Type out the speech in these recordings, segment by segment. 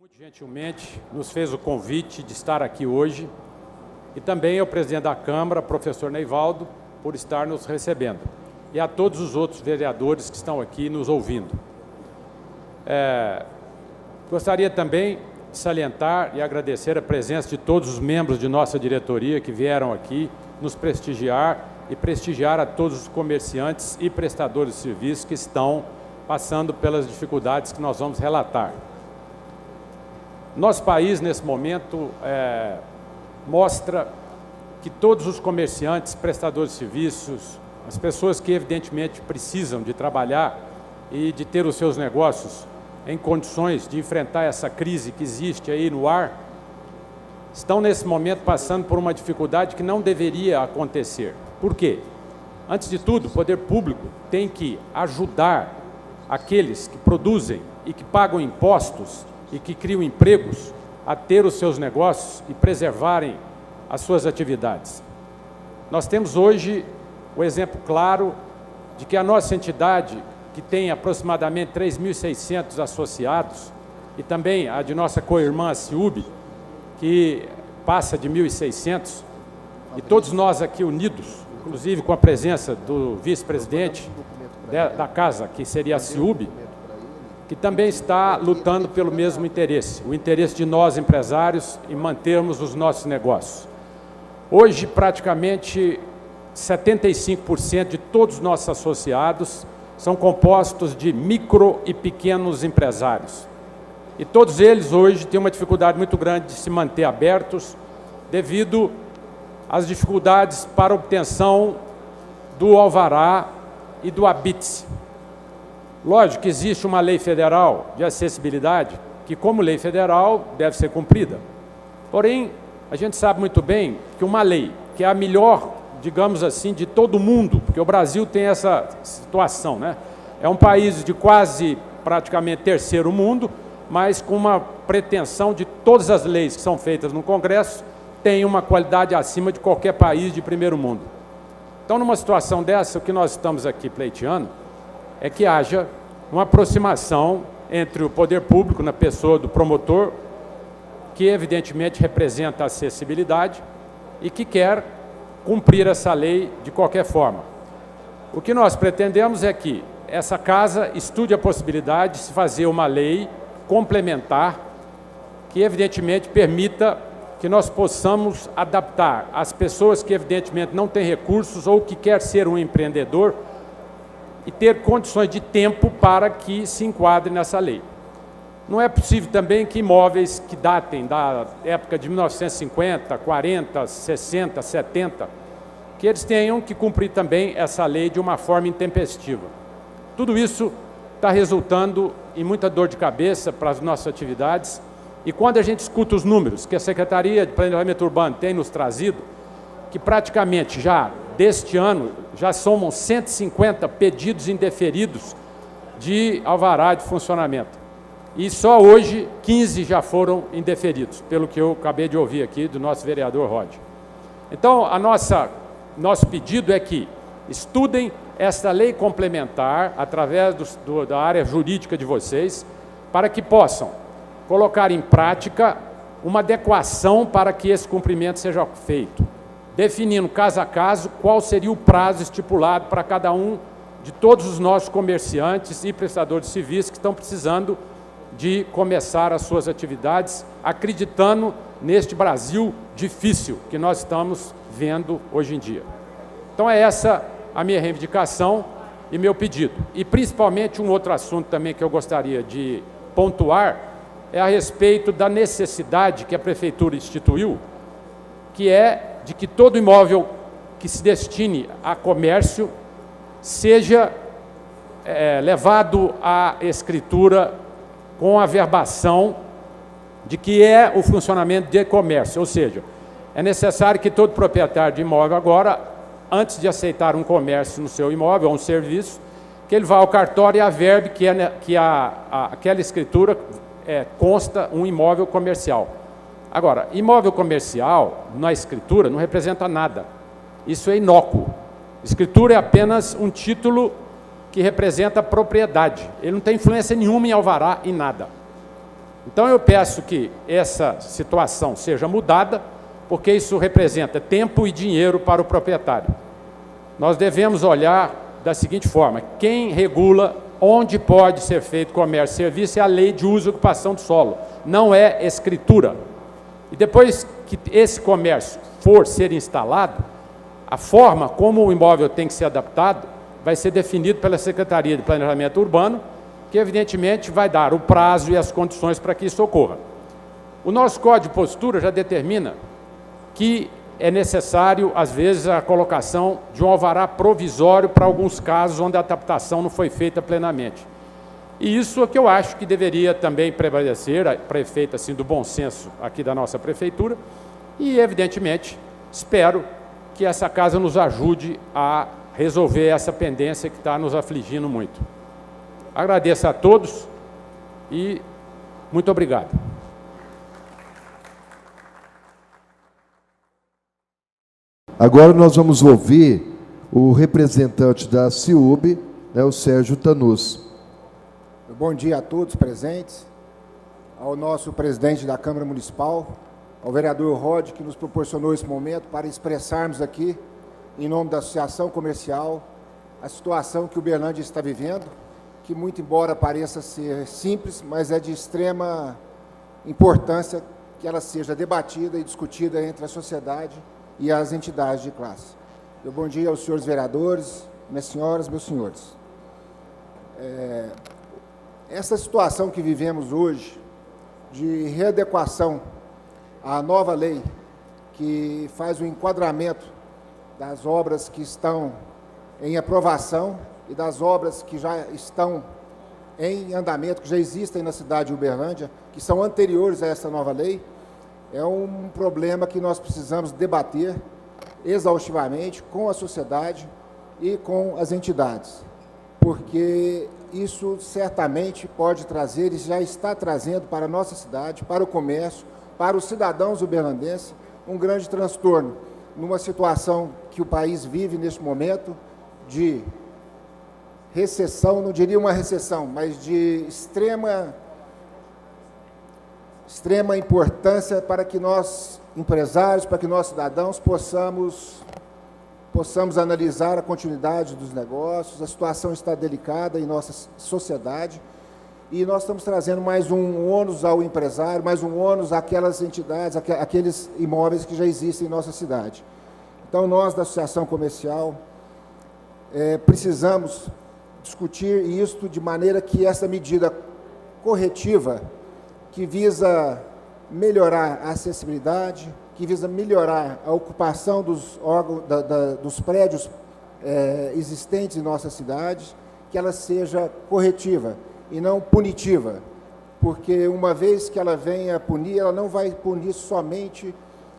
Muito gentilmente nos fez o convite de estar aqui hoje e também ao presidente da Câmara, professor Neivaldo, por estar nos recebendo e a todos os outros vereadores que estão aqui nos ouvindo. Gostaria também de salientar e agradecer a presença de todos os membros de nossa diretoria que vieram aqui nos prestigiar e prestigiar a todos os comerciantes e prestadores de serviços que estão passando pelas dificuldades que nós vamos relatar. Nosso país, nesse momento, mostra que todos os comerciantes, prestadores de serviços, as pessoas que evidentemente precisam de trabalhar e de ter os seus negócios em condições de enfrentar essa crise que existe aí no ar, estão nesse momento passando por uma dificuldade que não deveria acontecer. Por quê? Antes de tudo, o poder público tem que ajudar aqueles que produzem e que pagam impostos e que criam empregos a ter os seus negócios e preservarem as suas atividades. Nós temos hoje o exemplo claro de que a nossa entidade, que tem aproximadamente 3.600 associados, e também a de nossa co-irmã, a CIUB, que passa de 1.600, e todos nós aqui unidos, inclusive com a presença do vice-presidente da casa, que seria a CIUB, que também está lutando pelo mesmo interesse, o interesse de nós, empresários, em mantermos os nossos negócios. Hoje, praticamente 75% de todos os nossos associados são compostos de micro e pequenos empresários. E todos eles hoje têm uma dificuldade muito grande de se manter abertos devido às dificuldades para obtenção do alvará e do habite-se. Lógico que existe uma lei federal de acessibilidade que, como lei federal, deve ser cumprida. Porém, a gente sabe muito bem que uma lei que é a melhor, digamos assim, de todo o mundo, porque o Brasil tem essa situação, né? É um país de quase, praticamente, terceiro mundo, mas com uma pretensão de todas as leis que são feitas no Congresso tem uma qualidade acima de qualquer país de primeiro mundo. Então, numa situação dessa, o que nós estamos aqui pleiteando é que haja uma aproximação entre o poder público, na pessoa do promotor, que evidentemente representa a acessibilidade e que quer cumprir essa lei de qualquer forma. O que nós pretendemos é que essa casa estude a possibilidade de se fazer uma lei complementar que evidentemente permita que nós possamos adaptar as pessoas que evidentemente não têm recursos ou que quer ser um empreendedor e ter condições de tempo para que se enquadre nessa lei. Não é possível também que imóveis que datem da época de 1950, 40, 60, 70, que eles tenham que cumprir também essa lei de uma forma intempestiva. Tudo isso está resultando em muita dor de cabeça para as nossas atividades, e quando a gente escuta os números que a Secretaria de Planejamento Urbano tem nos trazido, que praticamente já deste ano já somam 150 pedidos indeferidos de alvará de funcionamento. E só hoje 15 já foram indeferidos, pelo que eu acabei de ouvir aqui do nosso vereador Rod. Então, nosso pedido é que estudem esta lei complementar através da área jurídica de vocês, para que possam colocar em prática uma adequação para que esse cumprimento seja feito, definindo caso a caso qual seria o prazo estipulado para cada um de todos os nossos comerciantes e prestadores de serviços que estão precisando de começar as suas atividades, acreditando neste Brasil difícil que nós estamos vendo hoje em dia. Então é essa a minha reivindicação e meu pedido. E principalmente um outro assunto também que eu gostaria de pontuar é a respeito da necessidade que a Prefeitura instituiu, que é de que todo imóvel que se destine a comércio seja levado à escritura com a verbação de que é o funcionamento de comércio, ou seja, é necessário que todo proprietário de imóvel agora, antes de aceitar um comércio no seu imóvel ou um serviço, que ele vá ao cartório e averbe que aquela escritura consta um imóvel comercial. Agora, imóvel comercial, na escritura, não representa nada. Isso é inócuo. Escritura é apenas um título que representa a propriedade. Ele não tem influência nenhuma em alvará, em nada. Então eu peço que essa situação seja mudada, porque isso representa tempo e dinheiro para o proprietário. Nós devemos olhar da seguinte forma: quem regula onde pode ser feito comércio e serviço é a lei de uso e ocupação do solo, não é escritura. E depois que esse comércio for ser instalado, a forma como o imóvel tem que ser adaptado vai ser definido pela Secretaria de Planejamento Urbano, que evidentemente vai dar o prazo e as condições para que isso ocorra. O nosso Código de Postura já determina que é necessário, às vezes, a colocação de um alvará provisório para alguns casos onde a adaptação não foi feita plenamente. E isso é que eu acho que deveria também prevalecer, para efeito assim, do bom senso aqui da nossa Prefeitura, e, evidentemente, espero que essa casa nos ajude a resolver essa pendência que está nos afligindo muito. Agradeço a todos e muito obrigado. Agora nós vamos ouvir o representante da CIUB, o Sérgio Tanus. Bom dia a todos presentes, ao nosso presidente da Câmara Municipal, ao vereador Rod, que nos proporcionou esse momento para expressarmos aqui, em nome da Associação Comercial, a situação que Uberlândia está vivendo, que, muito embora pareça ser simples, mas é de extrema importância que ela seja debatida e discutida entre a sociedade e as entidades de classe. Bom dia aos senhores vereadores, minhas senhoras, meus senhores. Essa situação que vivemos hoje, de readequação à nova lei, que faz o enquadramento das obras que estão em aprovação e das obras que já estão em andamento, que já existem na cidade de Uberlândia, que são anteriores a essa nova lei, é um problema que nós precisamos debater exaustivamente com a sociedade e com as entidades, porque isso certamente pode trazer e já está trazendo para a nossa cidade, para o comércio, para os cidadãos uberlandenses, um grande transtorno, numa situação que o país vive neste momento de recessão, não diria uma recessão, mas de extrema importância para que nós, empresários, para que nós, cidadãos, possamos analisar a continuidade dos negócios. A situação está delicada em nossa sociedade e nós estamos trazendo mais um ônus ao empresário, mais um ônus àquelas entidades, àqueles imóveis que já existem em nossa cidade. Então, nós, da Associação Comercial, precisamos discutir isto de maneira que essa medida corretiva, que visa melhorar a acessibilidade, que visa melhorar a ocupação dos prédios existentes em nossa cidade, que ela seja corretiva e não punitiva, porque uma vez que ela venha punir, ela não vai punir somente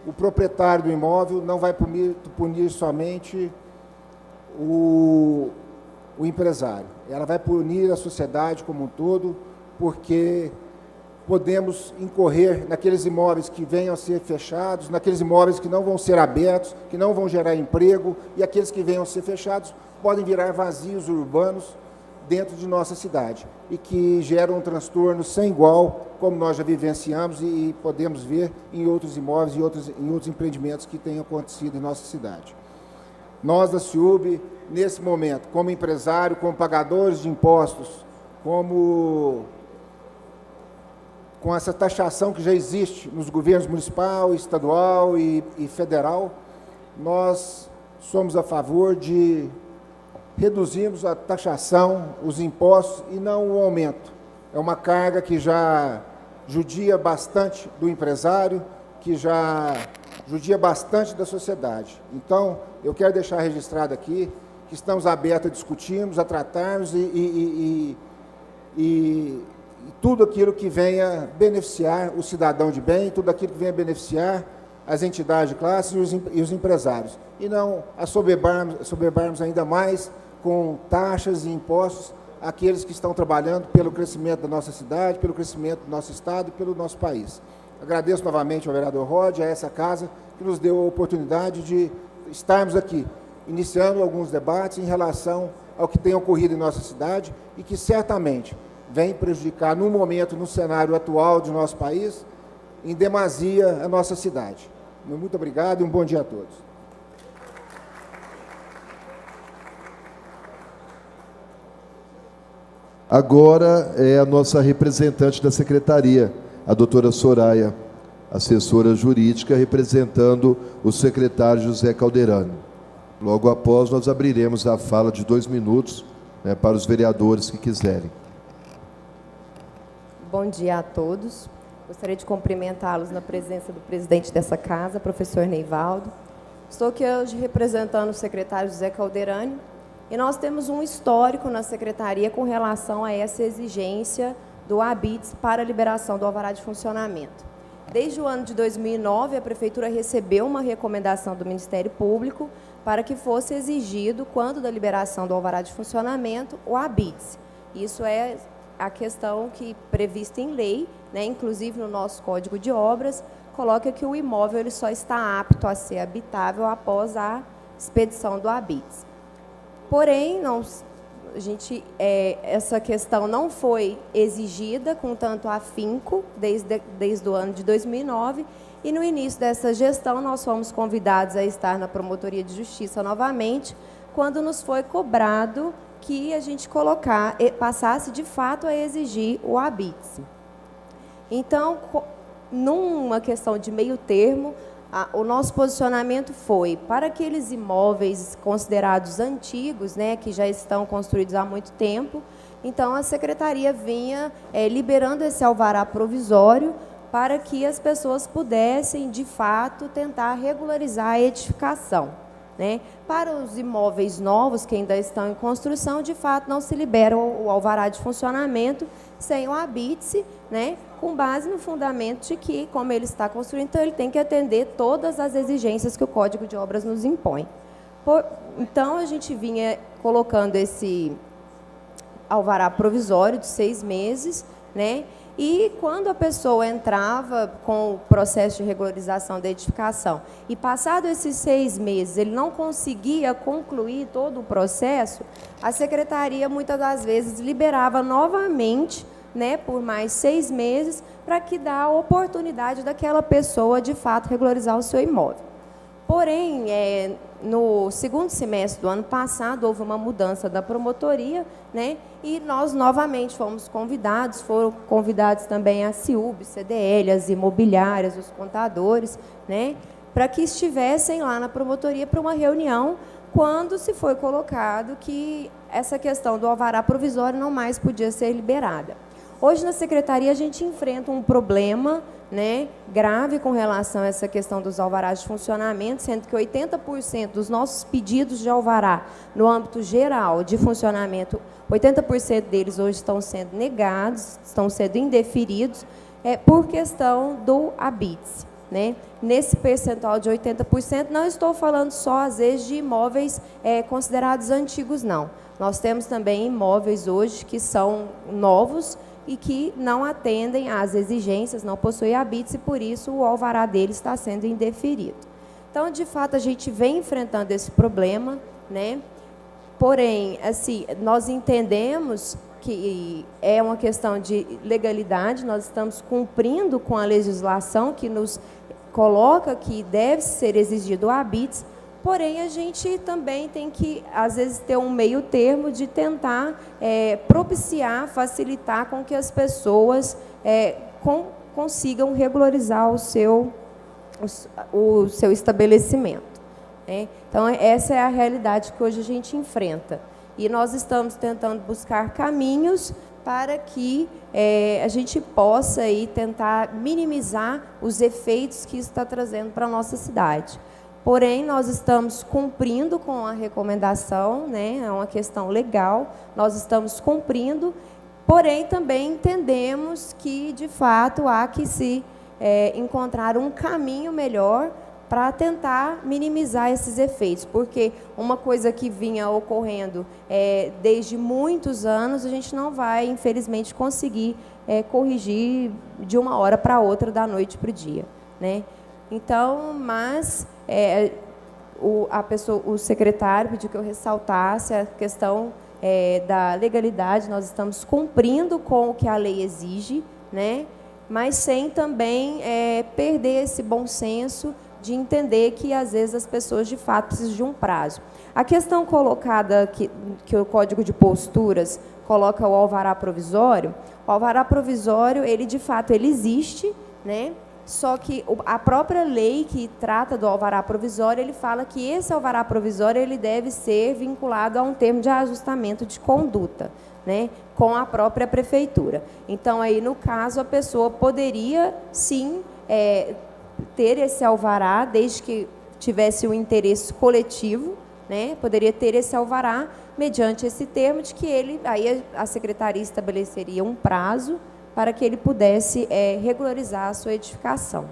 o proprietário do imóvel, não vai punir somente o empresário, ela vai punir a sociedade como um todo, porque podemos incorrer naqueles imóveis que venham a ser fechados, naqueles imóveis que não vão ser abertos, que não vão gerar emprego, e aqueles que venham a ser fechados podem virar vazios urbanos dentro de nossa cidade, e que geram um transtorno sem igual, como nós já vivenciamos e podemos ver em outros imóveis e em outros empreendimentos que têm acontecido em nossa cidade. Nós, da CIUB, nesse momento, como empresário, como pagadores de impostos, com essa taxação que já existe nos governos municipal, estadual e federal, nós somos a favor de reduzirmos a taxação, os impostos e não o aumento. É uma carga que já judia bastante do empresário, que já judia bastante da sociedade. Então, eu quero deixar registrado aqui que estamos abertos a discutirmos, a tratarmos e tudo aquilo que venha beneficiar o cidadão de bem, tudo aquilo que venha beneficiar as entidades de classe e os empresários, e não assoberbarmos ainda mais com taxas e impostos aqueles que estão trabalhando pelo crescimento da nossa cidade, pelo crescimento do nosso estado e pelo nosso país. Agradeço novamente ao vereador Rod, a essa casa, que nos deu a oportunidade de estarmos aqui, iniciando alguns debates em relação ao que tem ocorrido em nossa cidade e que certamente vem prejudicar, no momento, no cenário atual do nosso país, em demasia a nossa cidade. Muito obrigado e um bom dia a todos. Agora é a nossa representante da secretaria, a doutora Soraya, assessora jurídica, representando o secretário José Calderani. Logo após, nós abriremos a fala de 2 minutos, né, para os vereadores que quiserem. Bom dia a todos. Gostaria de cumprimentá-los na presença do presidente dessa casa, professor Neivaldo. Estou aqui hoje representando o secretário José Calderani, e nós temos um histórico na secretaria com relação a essa exigência do ABITS para a liberação do alvará de funcionamento. Desde o ano de 2009, a Prefeitura recebeu uma recomendação do Ministério Público para que fosse exigido, quando da liberação do alvará de funcionamento, o ABITS. Isso é a questão que, prevista em lei, né, inclusive no nosso Código de Obras, coloca que o imóvel ele só está apto a ser habitável após a expedição do ABITS. Porém, essa questão não foi exigida com tanto afinco desde o ano de 2009, e no início dessa gestão nós fomos convidados a estar na Promotoria de Justiça novamente, quando nos foi cobrado que a gente passasse de fato a exigir o ABITS. Então, numa questão de meio termo, o nosso posicionamento foi para aqueles imóveis considerados antigos, né, que já estão construídos há muito tempo. Então, a secretaria vinha liberando esse alvará provisório para que as pessoas pudessem, de fato, tentar regularizar a edificação, né? Para os imóveis novos que ainda estão em construção, de fato, não se libera o alvará de funcionamento sem o ABITS, né? Com base no fundamento de que, como ele está construído, então ele tem que atender todas as exigências que o Código de Obras nos impõe. Então, a gente vinha colocando esse alvará provisório de 6 meses, né? E quando a pessoa entrava com o processo de regularização da edificação e, passado esses 6 meses, ele não conseguia concluir todo o processo, a secretaria, muitas das vezes, liberava novamente, né, por mais 6 meses, para que dá a oportunidade daquela pessoa, de fato, regularizar o seu imóvel. Porém, no segundo semestre do ano passado, houve uma mudança da promotoria, né, e nós novamente fomos convidados, foram convidados também a CIUB, CDL, as imobiliárias, os contadores, né, para que estivessem lá na promotoria para uma reunião, quando se foi colocado que essa questão do alvará provisório não mais podia ser liberada. Hoje, na secretaria, a gente enfrenta um problema, né, grave com relação a essa questão dos alvarás de funcionamento, sendo que 80% dos nossos pedidos de alvará, no âmbito geral de funcionamento, 80% deles hoje estão sendo negados, estão sendo indeferidos, por questão do ABITS, né? Nesse percentual de 80%, não estou falando só, às vezes, de imóveis considerados antigos, não. Nós temos também imóveis hoje que são novos e que não atendem às exigências, não possuem ABITS, e por isso o alvará deles está sendo indeferido. Então, de fato, a gente vem enfrentando esse problema, né? Porém, assim, nós entendemos que é uma questão de legalidade, nós estamos cumprindo com a legislação que nos coloca que deve ser exigido o ABITS, porém, a gente também tem que, às vezes, ter um meio termo de tentar propiciar, facilitar com que as pessoas consigam regularizar o seu estabelecimento, né? Então, essa é a realidade que hoje a gente enfrenta. E nós estamos tentando buscar caminhos para que a gente possa aí, tentar minimizar os efeitos que isso está trazendo para a nossa cidade. Porém, nós estamos cumprindo com a recomendação, né? É uma questão legal, nós estamos cumprindo, porém, também entendemos que, de fato, há que se encontrar um caminho melhor para tentar minimizar esses efeitos, porque uma coisa que vinha ocorrendo desde muitos anos, a gente não vai, infelizmente, conseguir corrigir de uma hora para outra, da noite para o dia, né? Então, mas o secretário pediu que eu ressaltasse a questão da legalidade, nós estamos cumprindo com o que a lei exige, né? Mas sem também perder esse bom senso de entender que, às vezes, as pessoas, de fato, precisam de um prazo. A questão colocada, que o Código de Posturas coloca o alvará provisório, o alvará provisório, ele, de fato, ele existe, né? Só que a própria lei que trata do alvará provisório, ele fala que esse alvará provisório ele deve ser vinculado a um termo de ajustamento de conduta, né, com a própria prefeitura. Então, aí, no caso, a pessoa poderia, sim, ter esse alvará, desde que tivesse um interesse coletivo, né, poderia ter esse alvará mediante esse termo de que aí a secretaria estabeleceria um prazo para que ele pudesse regularizar a sua edificação.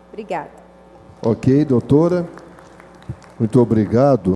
Obrigada. Ok, doutora. Muito obrigado.